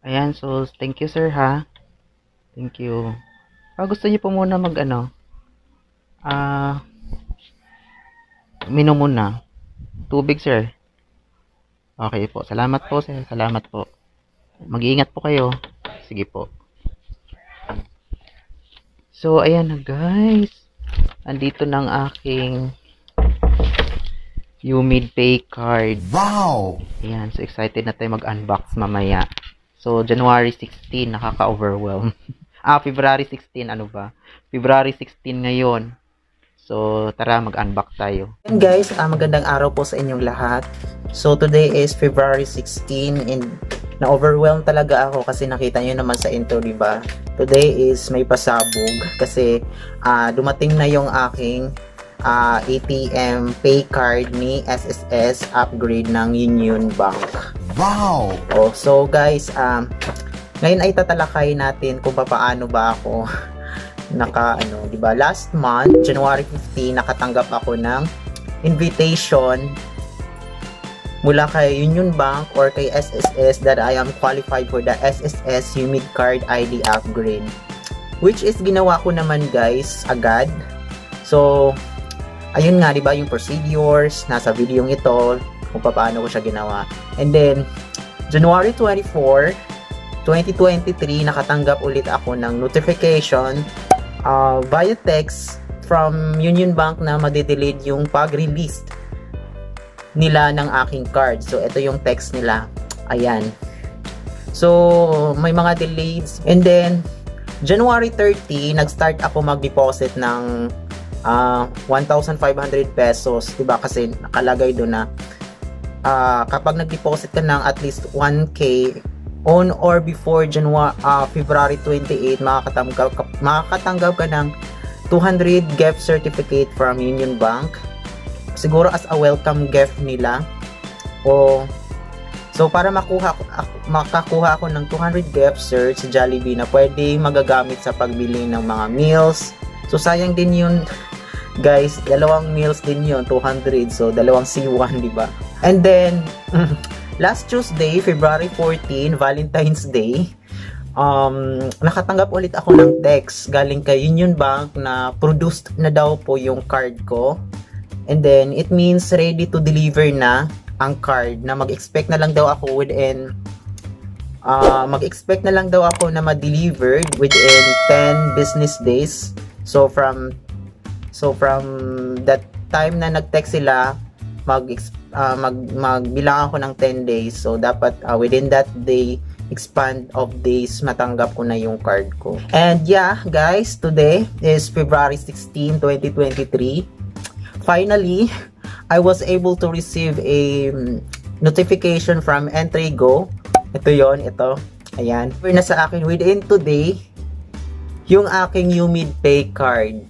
Ayan, so thank you sir ha. Thank you. Gusto niyo po muna mag ano, ah, minom muna. Tubig sir. Okay po. Salamat po sir. Salamat po. Mag-iingat po kayo. Sige po. So, ayan na guys. Andito na ang aking Umid Pay card. Wow! Ayan, so excited na tayo mag-unbox mamaya. So, January 16, nakaka-overwhelm. February 16, ano ba? February 16 ngayon. So, tara, mag-unbox tayo. And guys, magandang araw po sa inyong lahat. So, today is February 16 and na-overwhelm talaga ako kasi nakita nyo naman sa intro, diba? Today is may pasabog kasi dumating na yung aking ATM pay card ni SSS upgrade ng Union Bank. Wow! Oh, so guys, ngayon ay tatalakay natin kung paano ba ako di ba? Last month, January 15, nakatanggap ako ng invitation mula kay Union Bank or kay SSS that I am qualified for the SSS Umid Card ID upgrade. Which is ginawa ko naman guys agad. So, ayun nga, di ba, yung procedures, nasa video ito, kung paano ko siya ginawa. And then, January 24, 2023, nakatanggap ulit ako ng notification via text from Union Bank na madidelete yung pag-release nila ng aking card. So, ito yung text nila. Ayan. So, may mga delays. And then, January 30, nag-start ako mag-deposit ng 1,500 pesos. Diba? Kasi nakalagay doon na kapag nag-deposit ka ng at least 1K on or before February 28, makakatanggap ka ng 200 gift certificate from Union Bank. Siguro as a welcome gift nila. So para makakuha ako ng 200 gift cert sa Jollibee na pwede magagamit sa pagbili ng mga meals. So sayang din yun guys, dalawang meals din yun, 200. So dalawang C1, diba? And then last Tuesday, February 14, Valentine's Day, nakatanggap ulit ako ng text galing kay Union Bank na produced na daw po yung card ko. And then, it means ready to deliver na ang card, na mag-expect na lang daw ako na ma-delivered within 10 business days. So from that time na nag-text sila, magbilang ako ng 10 days. So, dapat within that day, expand of days, matanggap ko na yung card ko. And yeah, guys, today is February 16, 2023. Finally, I was able to receive a notification from Entrigo. Ito yon, ito. Ayan. Na sa akin within today, yung aking Umid Pay card.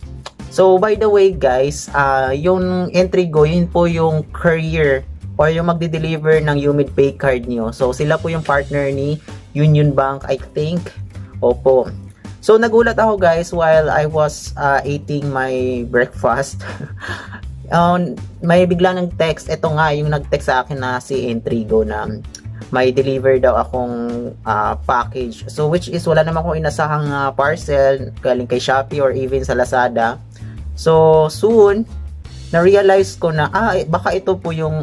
So, by the way guys, yung Entrigo, yun po yung courier or yung magde-deliver ng Umid Pay card nyo. So, sila po yung partner ni Union Bank, I think. Opo. So, nagulat ako guys while I was eating my breakfast. May bigla ng text. Ito nga, yung nag-text sa akin na si Entrigo na may deliver daw akong package. So, which is wala naman akong inasahang parcel galing kay Shopee or even sa Lazada. So, soon, na-realize ko na, baka ito po yung,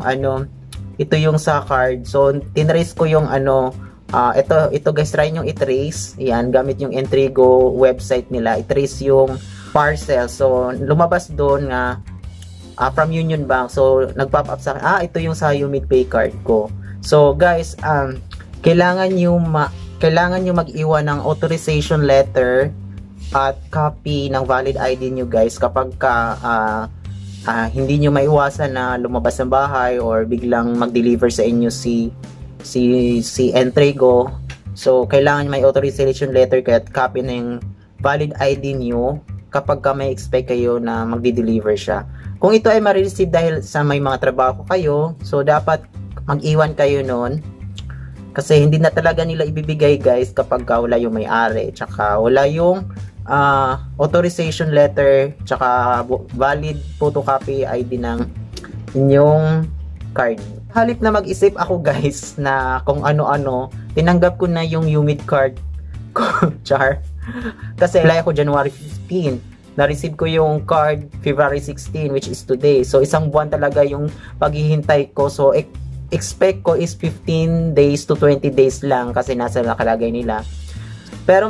ito yung sa card. So, tinrace ko yung, ito guys, try nyo i-trace. Yan, gamit yung Entrigo website nila. I-trace yung parcel. So, lumabas doon nga, from Union Bank. So, nag-pop up sa akin, ito yung sa Umid Pay card ko. So, guys, kailangan nyo mag-iwan ng authorization letter at copy ng valid ID nyo guys kapag hindi nyo maiwasan na lumabas ng bahay or biglang mag-deliver sa inyo si Entrigo. So, kailangan may authorization letter at copy ng valid ID nyo kapag may expect kayo na magdi-deliver siya. Kung ito ay ma-receive dahil sa may mga trabaho kayo, so dapat mag-iwan kayo nun. Kasi hindi na talaga nila ibibigay guys kapag wala yung may-ari. Tsaka wala yung authorization letter. Tsaka valid photocopy ID ng inyong card. Halip na mag-isip ako guys na kung ano-ano, tinanggap ko na yung UMID card ko. Char. Kasi apply ako January 15. Na-receive ko yung card February 16, which is today. So, isang buwan talaga yung paghihintay ko. So, expect ko is 15 days to 20 days lang kasi nasa nakalagay nila. Pero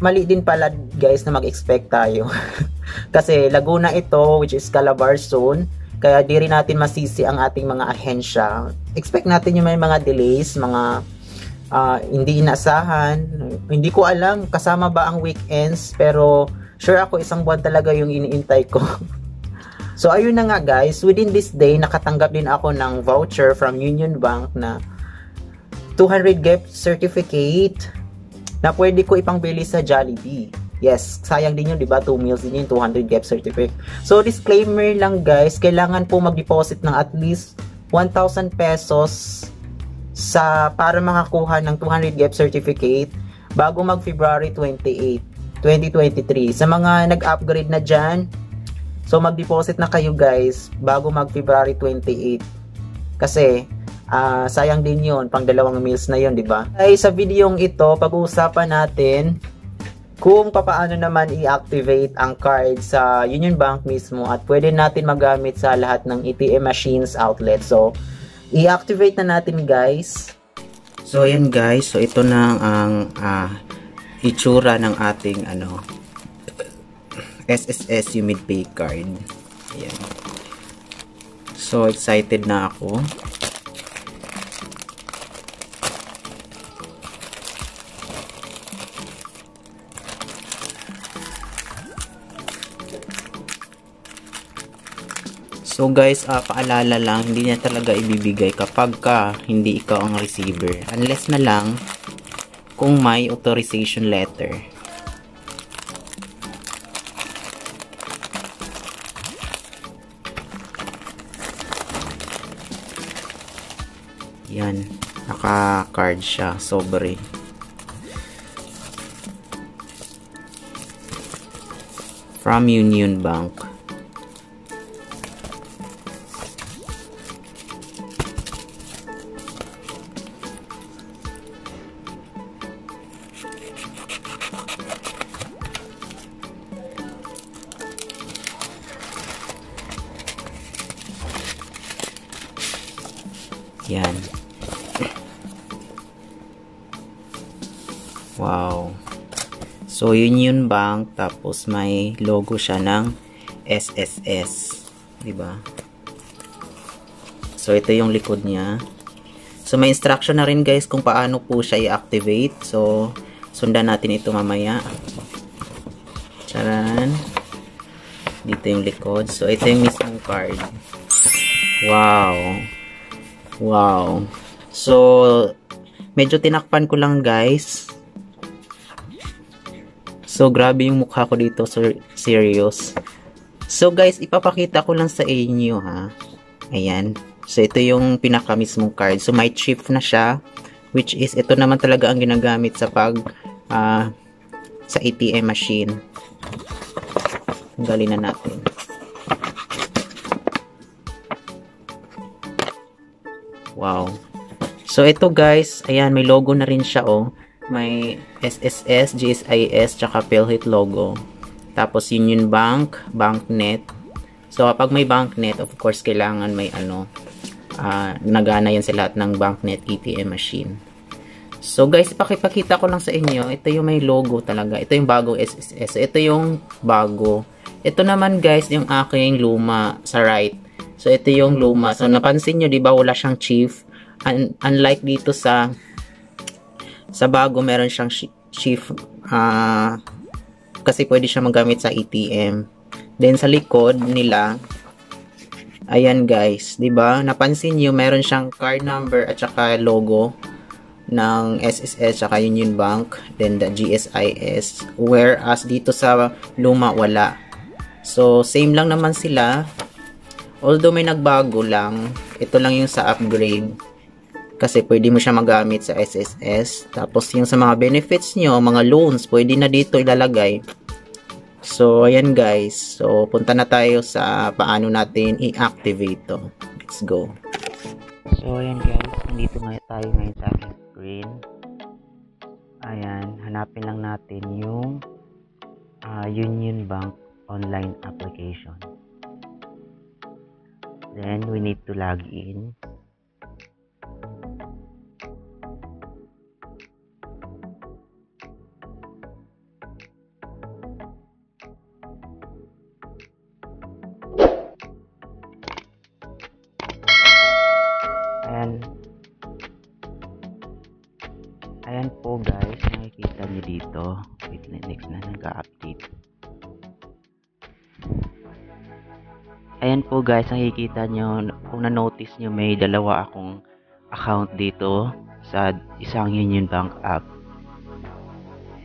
mali din pala guys na mag-expect tayo. Kasi Laguna ito, which is Calabarzon. Kaya di rin natin masisi ang ating mga ahensya. Expect natin yung may mga delays, mga hindi inaasahan. Hindi ko alam kasama ba ang weekends, pero sure ako isang buwan talaga yung iniintay ko. So ayun na nga guys, within this day nakatanggap din ako ng voucher from Union Bank na 200 gift certificate na pwede ko ipangbili sa Jollibee. Yes, sayang din yun, di ba? 2 meals din yun, 200 gift certificate. So, disclaimer lang guys, kailangan po mag-deposit ng at least 1,000 pesos para makakuha ng 200 gift certificate bago mag-February 28, 2023. Sa mga nag-upgrade na dyan, so mag-deposit na kayo guys bago mag-February 28. Kasi, sayang din yun, pang 2 meals na yun, di ba? Ay, sa videong ito, pag-uusapan natin kung paano naman i-activate ang card sa Union Bank mismo at pwede natin magamit sa lahat ng ATM machines outlet. So, i-activate na natin guys. So, ayan guys. So, ito na ang itsura ng ating SSS UMID Pay card. Ayan. So, excited na ako. So guys, paalala lang, hindi niya talaga ibibigay kapag hindi ikaw ang receiver. Unless na lang kung may authorization letter. Yan, naka-card siya, sobre. From Union Bank. Yan. Wow. So, Union Bank, tapos may logo siya ng SSS. Diba? So, ito yung likod niya. So, may instruction na rin guys kung paano po siya i-activate. So, sundan natin ito mamaya. Charan. Dito yung likod. So, ito yung mismong card. Wow. Wow. So, medyo tinakpan ko lang guys. So, grabe yung mukha ko dito. So, serious. So, guys, ipapakita ko lang sa inyo ha. Ayan. So, ito yung pinaka mismong card. So, may chip na siya. Which is, ito naman talaga ang ginagamit sa sa ATM machine. Tanggalin na natin. Wow. So, ito guys, ayan, may logo na rin siya, oh. May SSS, GSIS, tsaka PhilHealth logo. Tapos, Union Bank, BankNet. So, kapag may BankNet, of course, kailangan may nagana yan sa lahat ng BankNet ATM machine. So, guys, ipakita ko lang sa inyo. Ito yung may logo talaga. Ito yung bagong SSS. So, ito yung bago. Ito naman, guys, yung aking luma sa right. So, ito yung luma. So, napansin nyo, di ba, wala siyang chief. Unlike dito sa bago, meron siyang chief. Kasi pwede siya magamit sa ATM. Then, sa likod nila, ayan guys, di ba? Napansin nyo, meron siyang card number at saka logo ng SSS saka Union Bank. Then, the GSIS. Whereas, dito sa luma, wala. So, same lang naman sila. Although may nagbago lang, ito lang yung sa upgrade. Kasi pwede mo siya magamit sa SSS. Tapos yung sa mga benefits nyo, mga loans, pwede na dito ilalagay. So, ayan guys. So, punta na tayo sa paano natin i-activate to. Let's go. So, ayan guys, nandito nga tayo ngayon sa aking screen. Ayan, hanapin lang natin yung Union Bank online application. Then, we need to log in. Ayan po guys, nakikita nyo dito. Wait, next na nag-update. Ayan po guys, nakikita nyo, kung na-notice nyo, may dalawa akong account dito sa isang Union Bank app.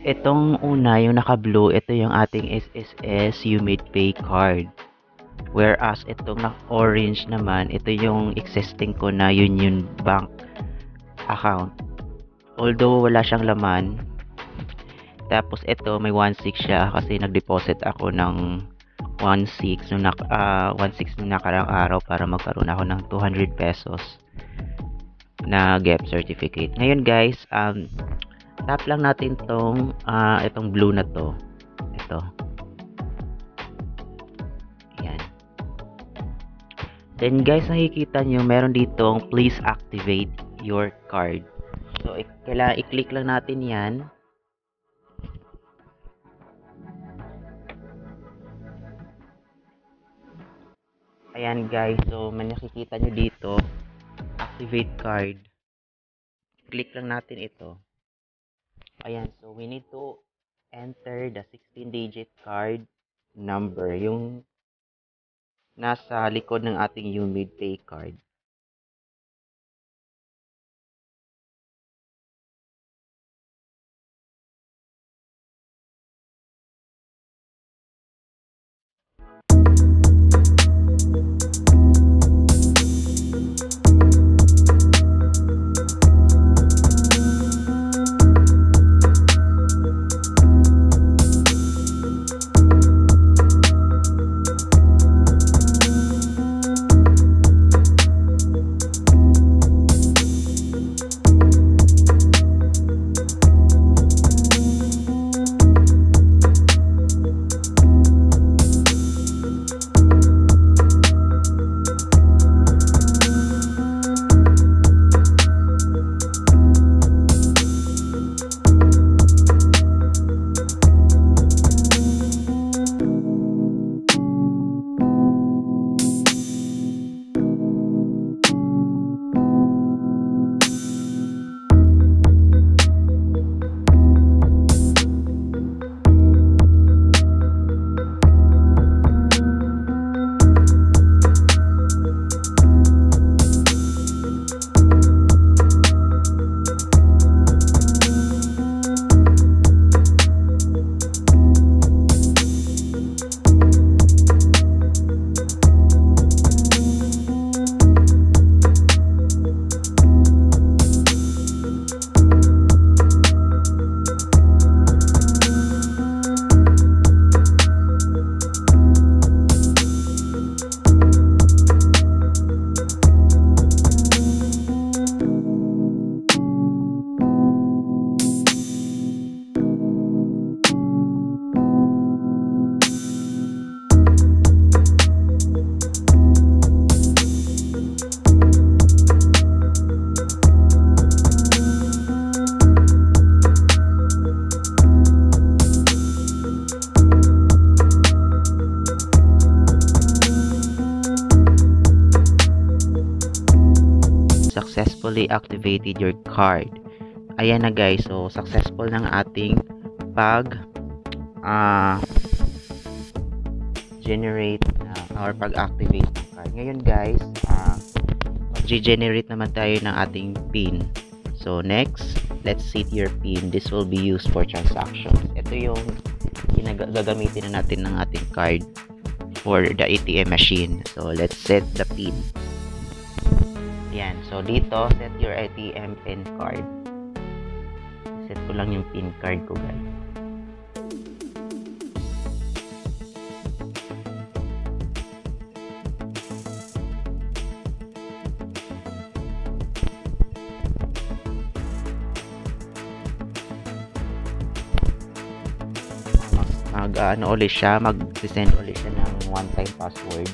Itong una, yung naka-blue, ito yung ating SSS UMadePay card. Whereas itong orange naman, ito yung existing ko na Union Bank account. Although wala siyang laman. Tapos ito may 1.6 siya kasi nag-deposit ako ng 1.6 nung nakarang araw para magkaroon ako ng 200 pesos na gift certificate. Ngayon guys, tap lang natin itong blue na to. Ito. Ayan. Then guys, nakikita nyo meron ditong please activate your card. So, kailangan i-click lang natin yan. Ayan guys, so may nakikita nyo dito, activate card. Click lang natin ito. Ayan, so we need to enter the 16-digit card number, yung nasa likod ng ating UMadePay card. Successfully activated your card. Ayan na guys, so successful ng ating generate or pag-activate ng card. Ngayon guys, mag-generate naman tayo ng ating PIN. So next, let's set your PIN. This will be used for transactions. Ito yung gagamitin na natin ng ating card for the ATM machine. So let's set the PIN. Yan. So, dito, set your ATM PIN card. Set ko lang yung PIN card ko, guys. ulit siya, mag-send ulit siya ng one-time password.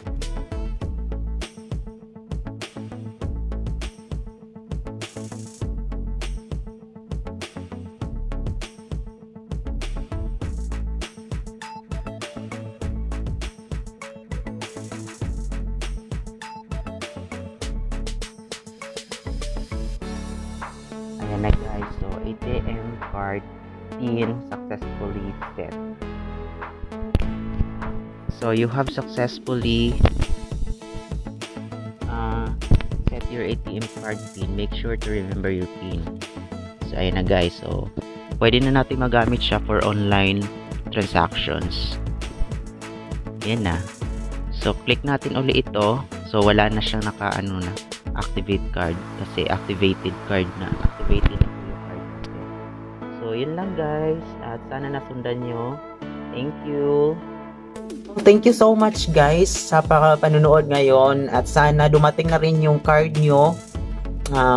Ayan na guys, so ATM card PIN successfully set. So you have successfully set your ATM card PIN. Make sure to remember your PIN. So ayan na guys, so pwede na natin magamit siya for online transactions. Ayan na. So click natin ulit ito. So wala na siyang naka-ano na activate card kasi activated card na. Activated na yung card natin. So yun lang guys, at sana nasundan nyo. Thank you. Thank you so much guys sa panonood ngayon, at sana dumating na rin yung card nyo.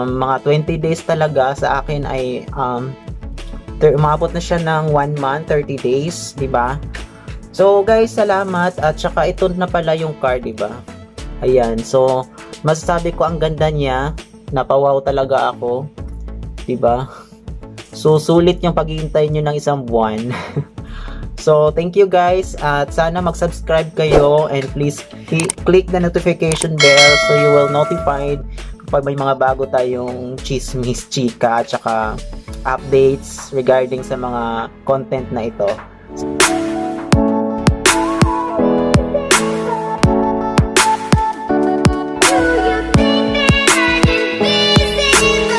Mga 20 days talaga, sa akin ay umabot na siya ng 1 month, 30 days, di ba? So guys, salamat, at saka ito na pala yung card, di ba? Ayan, so masasabi ko ang ganda niya, napawaw talaga ako, di ba? So sulit yung paghihintay nyo ng isang buwan. So thank you guys, at sana mag-subscribe kayo, and please click the notification bell so you will notified kapag may mga bago tayong chismis, chika, at saka updates regarding sa mga content na ito.